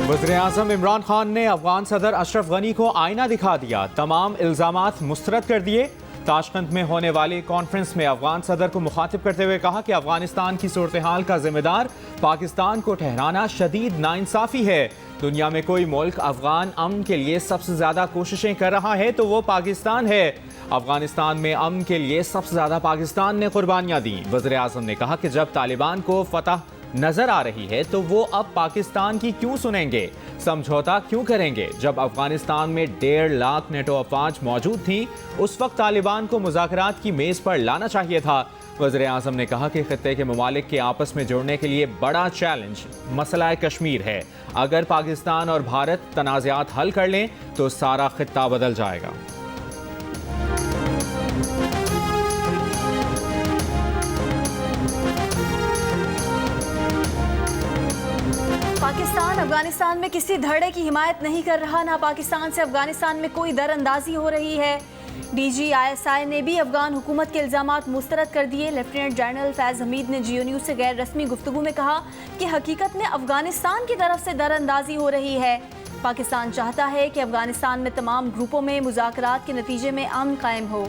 वज़ीर-ए-आज़म इमरान खान ने अफगान सदर अशरफ गनी को आईना दिखा दिया, तमाम इल्ज़ामात मुस्तरद कर दिए। ताशकंद में होने वाली कॉन्फ्रेंस में अफगान सदर को मुखातिब करते हुए कहा कि अफगानिस्तान की सूरत हाल का जिम्मेदार पाकिस्तान को ठहराना शदीद नाइंसाफ़ी है। दुनिया में कोई मुल्क अफगान अमन के लिए सबसे ज़्यादा कोशिशें कर रहा है तो वो पाकिस्तान है। अफगानिस्तान में अमन के लिए सबसे ज़्यादा पाकिस्तान ने कुर्बानियाँ दी। वज़ीर-ए-आज़म ने कहा कि जब तालिबान को फतह नजर आ रही है तो वो अब पाकिस्तान की क्यों सुनेंगे, समझौता क्यों करेंगे। जब अफगानिस्तान में 1.5 लाख नेटो अफवाज मौजूद थी उस वक्त तालिबान को मुज़ाकरात की मेज़ पर लाना चाहिए था। वज़ीर-ए-आज़म ने कहा कि खित्ते के ममालिक के आपस में जुड़ने के लिए बड़ा चैलेंज मसला कश्मीर है। अगर पाकिस्तान और भारत तनाज़ात हल कर लें तो सारा खित्ता बदल जाएगा। पाकिस्तान अफगानिस्तान में किसी धड़े की हिमायत नहीं कर रहा, ना पाकिस्तान से अफगानिस्तान में कोई दरअंदाजी हो रही है। DGISI ने भी अफगान हुकूमत के इल्ज़ामात मुस्तरद कर दिए। लेफ्टिनेंट जनरल फैज़ हमीद ने जियो न्यूज़ से गैर रस्मी गुफ्तगू में कहा कि हकीकत में अफगानिस्तान की तरफ से दरअंदाजी हो रही है। पाकिस्तान चाहता है कि अफगानिस्तान में तमाम ग्रुपों में मुज़ाकरात के नतीजे में अमन कायम हो।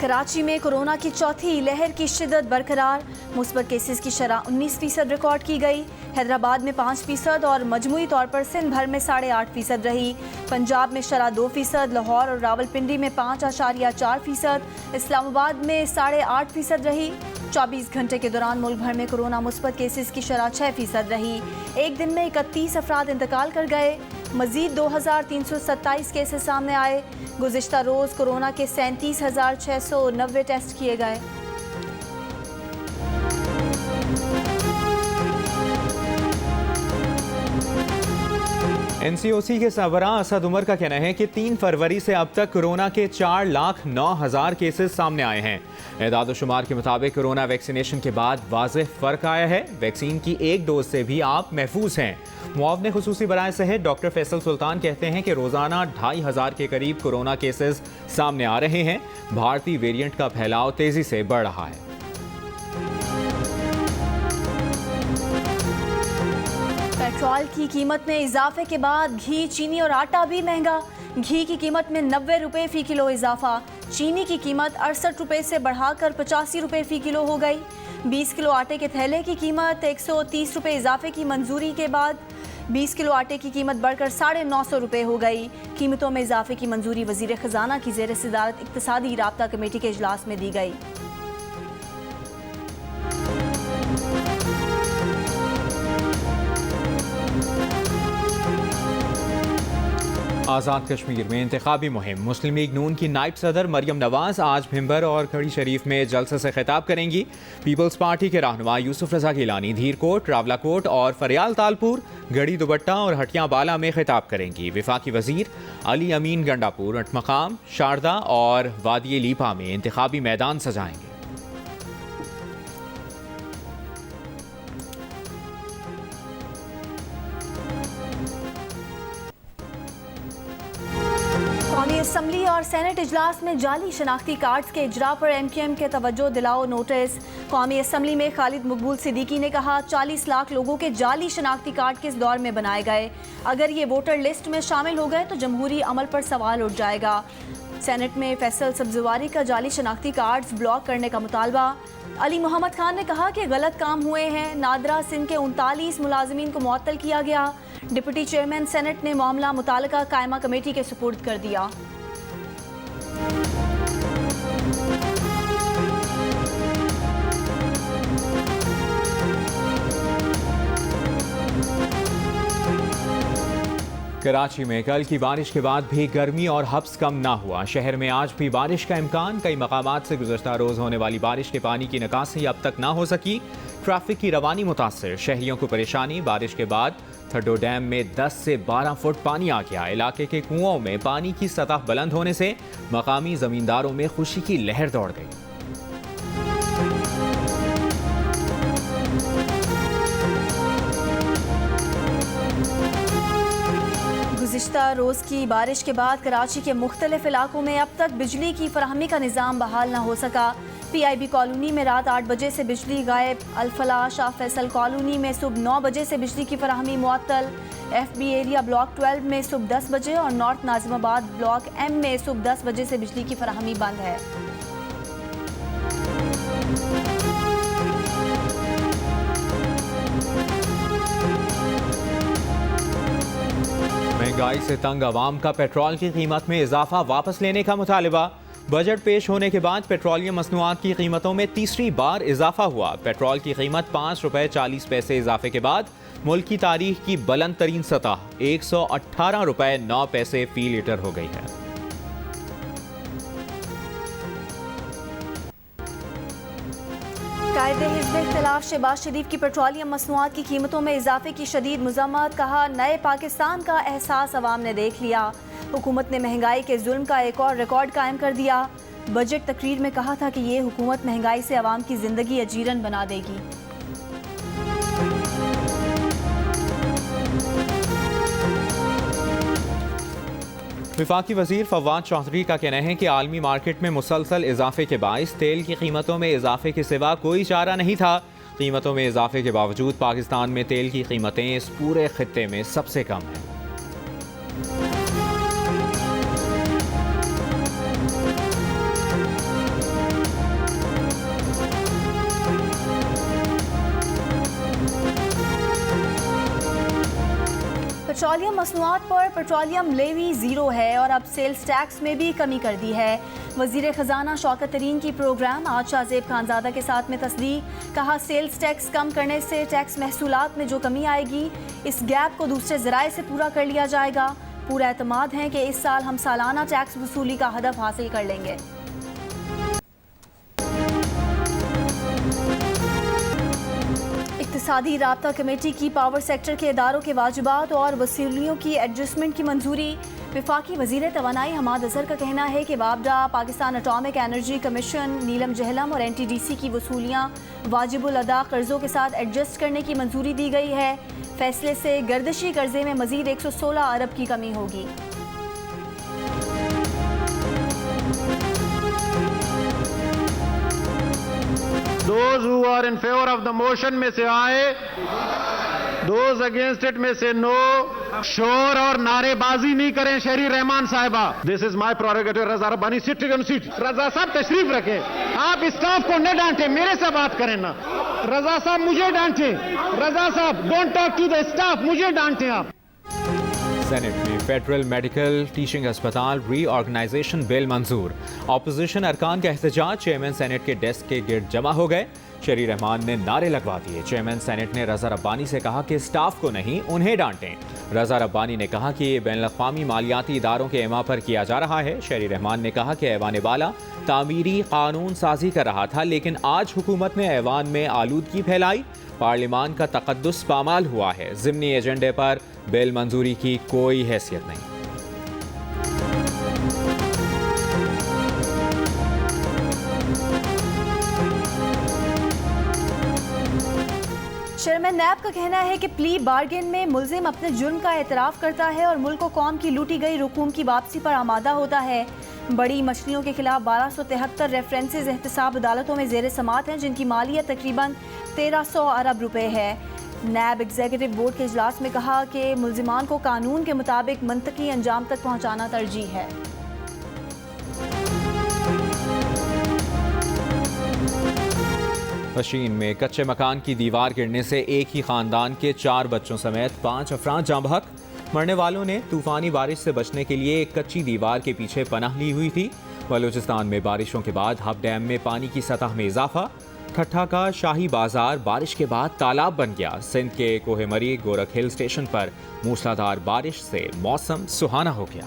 कराची में कोरोना की चौथी लहर की शिद्दत बरकरार, मुस्बत केसेस की शरह 19% रिकॉर्ड की गई। हैदराबाद में 5% और मजमूई तौर पर सिंध भर में 8.5% रही। पंजाब में शरह 2%, लाहौर और रावलपिंडी में 5.4%, इस्लामाबाद में 8.5% रही। 24 घंटे के दौरान मुल्क भर में कोरोना मुस्बत केसेस की शरह 6% रही। एक दिन में 31 अफराद इंतकाल कर गए। मजीद 2327 केसेस सामने आए। गुज़िश्ता रोज़ कोरोना के 37,690 टेस्ट किए गए। NCOC के सरबराह असद उमर का कहना है कि 3 फरवरी से अब तक कोरोना के 4,09,000 केसेस सामने आए हैं। एदाद शुमार के मुताबिक कोरोना वैक्सीनेशन के बाद वाज़ेह फ़र्क आया है। वैक्सीन की एक डोज से भी आप महफूज हैं। मुआवने खुसूसी बराए सेहत डॉक्टर फैसल सुल्तान कहते हैं कि रोज़ाना 2,500 के करीब कोरोना केसेस सामने आ रहे हैं। भारतीय वेरिएंट का फैलाव तेज़ी से बढ़ रहा है। पेट्रोल की कीमत में इजाफे के बाद घी, चीनी और आटा भी महंगा। घी की कीमत में 90 रुपये फ़ी किलो इजाफा। चीनी की कीमत 68 रुपये से बढ़ाकर 85 रुपये फ़ी किलो हो गई। 20 किलो आटे के थैले की कीमत 130 रुपये इजाफे की मंजूरी के बाद 20 किलो आटे की कीमत बढ़कर 950 रुपये हो गई। कीमतों में इजाफे की मंजूरी वज़ीर ख़जाना की ज़ेर सदारत इक़्तिसादी राब्ता कमेटी के इजलास में दी गई। आज़ाद कश्मीर में इंतखाबी मुहिम। मुस्लिम लीग नून की नायब सदर मरियम नवाज आज भिंबर और खड़ी शरीफ में जलसे से खिताब करेंगी। पीपल्स पार्टी के रहनुमा यूसुफ रजा गिलानी धीरकोट, रावलाकोट और फरियाल तालपुर, गढ़ी दुबट्टा और हटिया बाला में खिताब करेंगी। वफाकी वजीर अली अमीन गंडापुर, अटमकाम, शारदा और वादी लीपा में इंतखाबी मैदान सजाएंगे। कौमी असम्बली और सेनेट इजलास में जाली शनाख्ती कार्ड्स के इजरा पर MQM के तवज्जो दिलाओ नोटिस। कौमी असम्बली में खालिद मकबूल सिद्दीकी ने कहा 40 लाख लोगों के जाली शनाख्ती कार्ड किस दौर में बनाए गए, अगर ये वोटर लिस्ट में शामिल हो गए तो जमहूरी अमल पर सवाल उठ जाएगा। सेनेट में फैसल सब्जवारी का जाली शनाख्ती कार्ड्स ब्लॉक करने का मुतालबा। अली मोहम्मद खान ने कहा कि गलत काम हुए हैं। नादरा सिंध के 39 मुलाजमीन को मुअत्तल किया गया। डिप्टी चेयरमैन सेनेट ने मामला मुतालिका कायमा कमेटी के सुपुर्द कर दिया। कराची में कल की बारिश के बाद भी गर्मी और हब्स कम ना हुआ। शहर में आज भी बारिश का इम्कान। कई मकामात से गुज़श्ता रोज़ होने वाली बारिश के पानी की निकासी अब तक ना हो सकी। ट्रैफिक की रवानी मुतासर, शहरियों को परेशानी। बारिश के बाद थड्डो डैम में 10 से 12 फुट पानी आ गया। इलाके के कुओं में पानी की सतह बुलंद होने से मकामी ज़मींदारों में खुशी की लहर दौड़ गई। गुज़िश्ता रोज़ की बारिश के बाद कराची के मुख्तलिफ इलाकों में अब तक बिजली की फराहमी का निज़ाम बहाल न हो सका। PIB कॉलोनी में रात 8 बजे से बिजली गायब। अल-फलाह शाह फैसल कॉलोनी में सुबह 9 बजे से बिजली की फराहमी मुअत्तल। FB एरिया ब्लॉक 12 में सुबह 10 बजे और नॉर्थ नाजिमाबाद ब्लॉक M में सुबह 10 बजे से बिजली की फराहमी बंद है। महंगाई से तंग आवाम का पेट्रोल की कीमत में इजाफा वापस लेने का मुतालबा। बजट पेश होने के बाद पेट्रोलियम मसनूआत की कीमतों में तीसरी बार इजाफा हुआ। पेट्रोल की कीमत 5 रुपये 40 पैसे इजाफे के बाद मुल्क की तारीख की बुलंद तरीन सतह 118 रुपये 9 पैसे फी लीटर हो गई है। कायदे हिज़्ब इख्तिलाफ शहबाज शरीफ की पेट्रोलियम मसनूआत की कीमतों में इजाफे की शदीद मज़म्मत। कहा, नए पाकिस्तान का एहसास अवाम ने देख लिया। हुकूमत ने महंगाई के जुल्म का एक और रिकॉर्ड कायम कर दिया। बजट तकरीर में कहा था कि ये हुकूमत महंगाई से अवाम की ज़िंदगी अजीरन बना देगी। वफाकी वज़ीर फवाद चौधरी का कहना है कि आलमी मार्केट में मुसलसल इजाफे के बाइस तेल की कीमतों में इजाफे के सिवा कोई चारा नहीं था। कीमतों में इजाफे के बावजूद पाकिस्तान में तेल की कीमतें इस पूरे खित्ते में सबसे कम हैं। पेट्रोलियम मसनूआत पर पेट्रोलियम लेवी ज़ीरो है और अब सेल्स टैक्स में भी कमी कर दी है। वज़ीर ख़जाना शौकत तरीन की प्रोग्राम आज शाहज़ेब खानज़ादा के साथ में तस्दीक। कहा, सेल्स टैक्स कम करने से टैक्स महसूलात में जो कमी आएगी इस गैप को दूसरे ज़राए से पूरा कर लिया जाएगा। पूरा एतमाद है कि इस साल हम सालाना टैक्स वसूली का हदफ हासिल कर लेंगे। इक़्तिसादी राब्ता कमेटी की पावर सेक्टर के इदारों के वाजिबात और वसूलियों की एडजस्टमेंट की मंजूरी। वफाकी वज़ीर तवानाई हमाद अज़हर का कहना है कि वाबडा, पाकिस्तान एटॉमिक एनर्जी कमीशन, नीलम जहलम और NTDC की वसूलियाँ वाजिबुल अदा कर्ज़ों के साथ एडजस्ट करने की मंजूरी दी गई है। फैसले से गर्दिशी कर्जे में मज़ीद 116 अरब की कमी होगी। Those who are in favor of the motion में से आए, those against it में से नो। शोर और नारेबाजी नहीं करें शहरी रहमान साहिबा। This is my prerogative। Raza Rabbani sit on seat। रज़ा साहब तशरीफ रखें। आप स्टाफ को न डांटें, मेरे से बात करें ना। रज़ा साहब मुझे डांटें। रज़ा साहब don't talk to the staff, मुझे डांटें आप। सेनेट में फेडरल मेडिकल टीचिंग अस्पताल रीऑर्गेनाइजेशन बिल मंजूर। ऑपोजिशन अरकान का एहतजाज। चेयरमैन सेनेट के डेस्क के गिर्द जमा हो गए। शहरी रहमान ने नारे लगवा दिए। चेयरमैन सेनेट ने रज़ा रब्बानी से कहा कि स्टाफ को नहीं, उन्हें डांटें। रज़ा रब्बानी ने कहा कि ये बैनुल-अक़वामी मालियाती इदारों के एमा पर किया जा रहा है। शहरी रहमान ने कहा कि ऐवान बाला तामीरी कानून साजी कर रहा था, लेकिन आज हुकूमत ने ऐवान में आलूदगी फैलाई। पार्लिमान का तक़द्दुस पामाल हुआ है। ज़िमनी एजेंडे पर बिल मंजूरी की कोई हैसियत नहीं। चेयरमैन नैब का कहना है कि प्ली बार्गेन में मुल्जिम अपने जुर्म का एतराफ़ करता है और मुल्क को कौम की लूटी गई रकूम की वापसी पर आमादा होता है। बड़ी मछलियों के खिलाफ 1273 रेफरेंसेज एहतसाब अदालतों में ज़ेर समात हैं, जिनकी मालियत तकरीबन 1300 अरब रुपए है। नैब एग्जीक्यूटिव बोर्ड के इजलास में कहा कि मुल्जिमान को कानून के मुताबिक मंतकी अंजाम तक पहुँचाना तरजीह है। मशीन में कच्चे मकान की दीवार गिरने से एक ही खानदान के 4 बच्चों समेत 5 अफराद जाँ बहक। मरने वालों ने तूफानी बारिश से बचने के लिए एक कच्ची दीवार के पीछे पनाह ली हुई थी। बलूचिस्तान में बारिशों के बाद हब डैम में पानी की सतह में इजाफा। ठट्ठा का शाही बाजार बारिश के बाद तालाब बन गया। सिंध के कोहेमरी गोरख हिल स्टेशन पर मूसलाधार बारिश से मौसम सुहाना हो गया।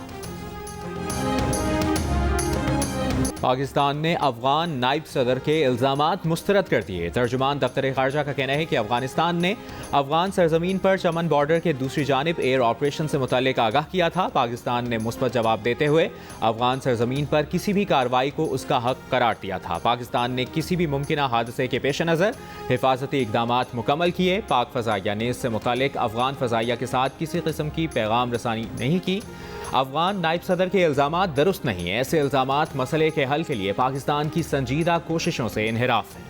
पाकिस्तान ने अफगान नायब सदर के इल्ज़ामात मुस्तरद कर दिए। तर्जुमान दफ्तर खारजा का कहना है कि अफगानिस्तान ने अफगान सरजमीन पर चमन बॉर्डर के दूसरी जानिब एयर ऑपरेशन से मुतल्लिक आगाह किया था। पाकिस्तान ने मुस्बत जवाब देते हुए अफगान सरजमीन पर किसी भी कार्रवाई को उसका हक करार दिया था। पाकिस्तान ने किसी भी मुमकिन हादसे के पेश नज़र हिफाजती इकदामात मुकम्मल किए। पाक फ़ज़ाइया ने इससे मुतल्लिक अफगान फ़ज़ाइया के साथ किसी किस्म की पैगाम रसानी नहीं की। अफगान नायब सदर के इल्ज़ामात दुरुस्त नहीं। ऐसे इल्ज़ामात मसले के हल के लिए पाकिस्तान की संजीदा कोशिशों से इन्हिराफ हैं।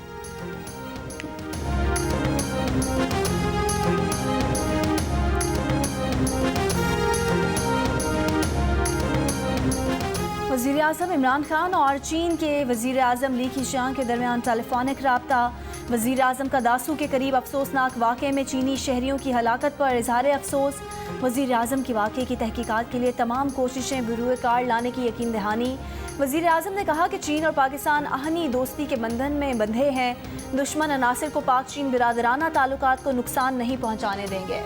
वज़ीर आज़म इमरान खान और चीन के वज़ीर आज़म ली कीशियांग के दरमियान टेलीफोनिक रब्ता। वज़ीर आज़म का दासू के करीब अफसोसनाक वाक़े में चीनी शहरियों की हलाकत पर इज़हार अफसोस। वज़ीर आज़म की वाक़े की तहकीकात के लिए तमाम कोशिशें बरूए कार लाने की यकीन दहानी। वज़ीर आज़म ने कहा कि चीन और पाकिस्तान आहनी दोस्ती के बंधन में बंधे हैं। दुश्मन अनासिर को पाक चीन बिरादराना ताल्लुकात को नुकसान नहीं पहुँचाने देंगे।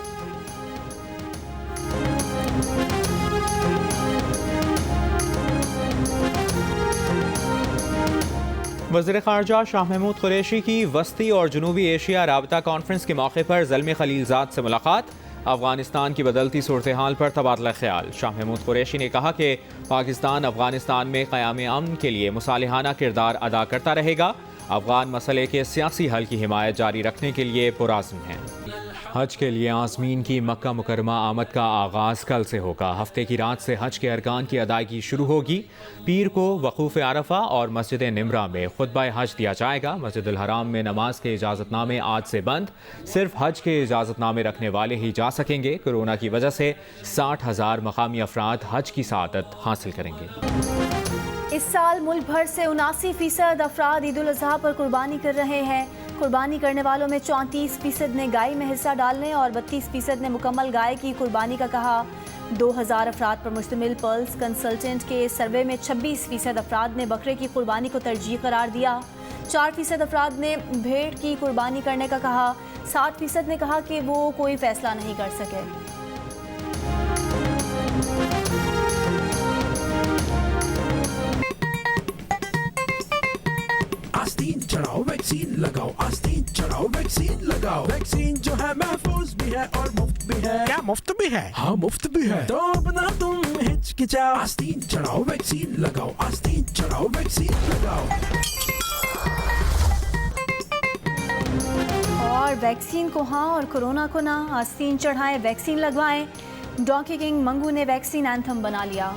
वज़ीर ख़ारजा शाह महमूद कुरैशी की वस्ती और जनूबी एशिया राबता कॉन्फ्रेंस के मौके पर ज़ल्मे खलीलज़ाद से मुलाकात। अफ़गानिस्तान की बदलती सूरत हाल पर तबादला ख्याल। शाह महमूद कुरैशी ने कहा कि पाकिस्तान अफ़गानिस्तान में क़याम अमन के लिए मुसालिहाना किरदार अदा करता रहेगा। अफ़गान मसले के सियासी हल की हिमायत जारी रखने के लिए पुरआज़्म है। हज के लिए आज़मीन की मक्का मुकरमा आमद का आगाज़ कल से होगा। हफ्ते की रात से हज के अरकान की अदायगी शुरू होगी। पीर को वक़ूफ़ अरफा और मस्जिद निमरा में खुतबा हज दिया जाएगा। मस्जिदुल हराम में नमाज के इजाज़तनामे आज से बंद। सिर्फ हज के इजाज़तनामे रखने वाले ही जा सकेंगे। कोरोना की वजह से 60,000 मकामी अफराद हज की सआदत हासिल करेंगे। इस साल मुल्क भर से 79% अफराद ईद उल अज़हा पर कुर्बानी कर रहे हैं। कुर्बानी करने वालों में 34% ने गाय में हिस्सा डालने और 32% ने मुकम्मल गाय की कुर्बानी का कहा। 2000 अफराद पर मुश्तमिल पल्स कंसल्टेंट के सर्वे में 26% अफराद ने बकरे की कुर्बानी को तरजीह करार दिया। 4% अफराद ने भेड़ की कुर्बानी करने का कहा। 7% ने कहा कि वो कोई फैसला नहीं कर सके। आस्तीन चढ़ाओ वैक्सीन लगाओ, आस्तीन चढ़ाओ वैक्सीन लगाओ। वैक्सीन जो है महफूज भी है और मुफ्त भी है। क्या मुफ्त भी है? हाँ मुफ्त भी है। तो अपना तुम हिचकिचाओ, आस्तीन चढ़ाओ वैक्सीन लगाओ, आस्तीन चढ़ाओ वैक्सीन लगाओ। और वैक्सीन को हाँ और कोरोना को ना। आस्तीन चढ़ाएं, वैक्सीन लगवाएं। डोंकी किंग मंगू ने वैक्सीन एंथम बना लिया।